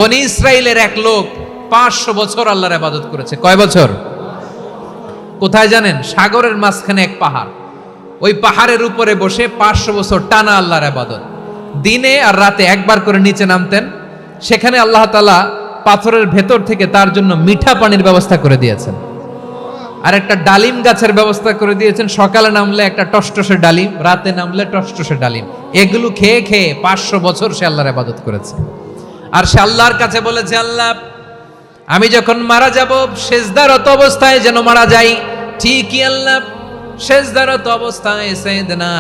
বনি ইসরাইলের এক লোক 500 বছর আল্লাহর ইবাদত করেছে। কয় বছর? কোথায় জানেন? সাগরের মাঝখানে এক পাহাড়, ওই পাহাড়ের উপরে বসে 500 বছর টানা আল্লাহর ইবাদত। দিনে আর রাতে একবার করে নিচে নামতেন। সেখানে আল্লাহ তাআলা পাথরের ভেতর থেকে তার জন্য মিঠা পানির ব্যবস্থা করে দিয়েছেন, আর একটা ডালিম গাছের ব্যবস্থা করে দিয়েছেন। সকালে নামলে একটা টসটসে ডালিম, রাতে নামলে টসটসে ডালিম। এগুলো খেয়ে খেয়ে 500 বছর সে আল্লাহর ইবাদত করেছে। আর সে আল্লাহর কাছে বলেছে, আল্লাহ আমি যখন মারা যাব সেজদারত অবস্থায় যেন মারা যাই। ঠিকই আল্লাহ সেজদারত অবস্থায় সাইয়েদনা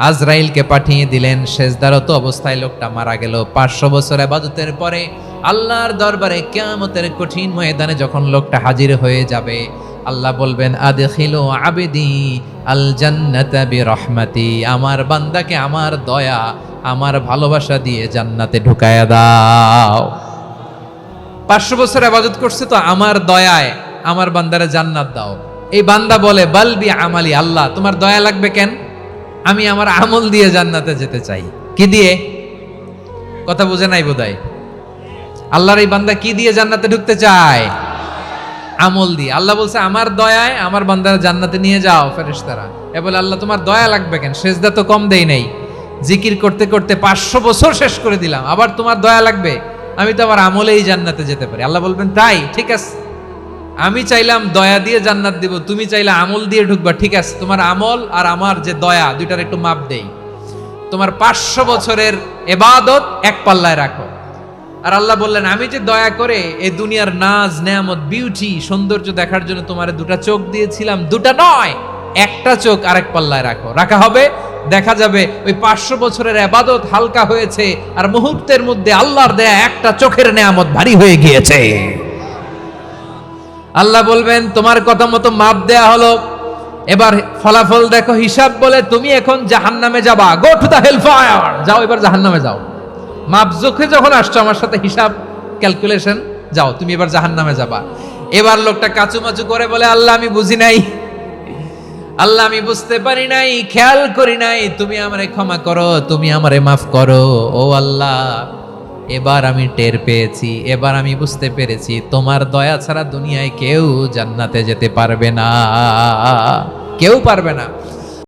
আজরাইলকে পাঠিয়ে দিলেন। সেজদারত অবস্থায় লোকটা মারা গেল। 500 বছর ইবাদতের পরে আল্লাহর দরবারে কিয়ামতের কঠিন ময়দানে যখন লোকটা হাজির হয়ে যাবে, আল্লাহ বলবেন, আদখিলু আবদি আল জান্নাতা বিরহমাতি, আমার বান্দাকে আমার দয়া আমার ভালোবাসা দিয়ে জান্নাতে ঢুকায়া দাও। 500 বছর ইবাদত করছে তো আমার দয়ায় আমার বান্দারে জান্নাত দাও। এই বান্দা বলে, বালবি আমালি, আল্লাহ তোমার দয়া লাগবে কেন? আমি আমার আমল দিয়ে জান্নাতে যেতে চাই। কি দিয়ে? কথা বুঝে নাই বোধহয়। আল্লাহর এই বান্দা কি দিয়ে জান্নাতে ঢুকতে চায়? আমল দিয়ে। আল্লাহ বলছে, আমার দয়ায় আমার বান্দারা জান্নাতে নিয়ে যাও। ফেরেশতারা এ বলে, আল্লাহ তোমার দয়া লাগবে কেন? সেজদা তো কম দেই নাই, জিকির করতে করতে 500 বছর শেষ করে দিলাম, আবার তোমার দয়া লাগবে? আমি তো আমার আমলেই জান্নাতে যেতে পারি। আল্লাহ বলবেন, তাই ঠিক আছে, আমি চাইলাম দয়া দিয়ে জান্নাত দিব, তুমি চাইলে আমল দিয়ে ঢুকবা। ঠিক আছে, তোমার আমল আর আমার যে দয়া দুইটার একটু মাপ দেই। তোমার 500 বছরের ইবাদত এক পাল্লায় রাখো। আর আল্লাহ বললেন, আমি যে দয়া করে এই দুনিয়ার নাজ নেয়ামত বিউটি সৌন্দর্য দেখার জন্য তোমারে দুটা চোখ দিয়েছিলাম, দুটা নয় একটা চোখ আরেক পাল্লায় রাখো। রাখা হবে, দেখা যাবে ওই 500 বছরের ইবাদত হালকা হয়েছে, আর মুহূর্তের মধ্যে আল্লাহর দেয়া একটা চোখের নেয়ামত ভারী হয়ে গিয়েছে। আল্লাহ বলবেন, তোমার কথা মতো মাপ দেয়া হলো, এবার ফলাফল দেখো। হিসাব বলে, তুমি এখন জাহান্নামে যাবা। Go to the hell fire, যাও এবার জাহান্নামে যাও। মাপ জোখে যখন আসছো আমার সাথে হিসাব ক্যালকুলেশন, যাও তুমি এবার জাহান্নামে যাবা। এবার লোকটা কাচুমাচু করে বলে, আল্লাহ আমি বুঝি নাই, আল্লাহ আমি বুঝতে পারি নাই, খেয়াল করি নাই, তুমি আমারে ক্ষমা করো, তুমি আমারে মাফ করো। ও আল্লাহ, এবার আমি টের পেয়েছি, এবার আমি বুঝতে পেরেছি, তোমার দয়া ছাড়া দুনিয়ায় কেউ জান্নাতে যেতে পারবে না, কেউ পারবে না।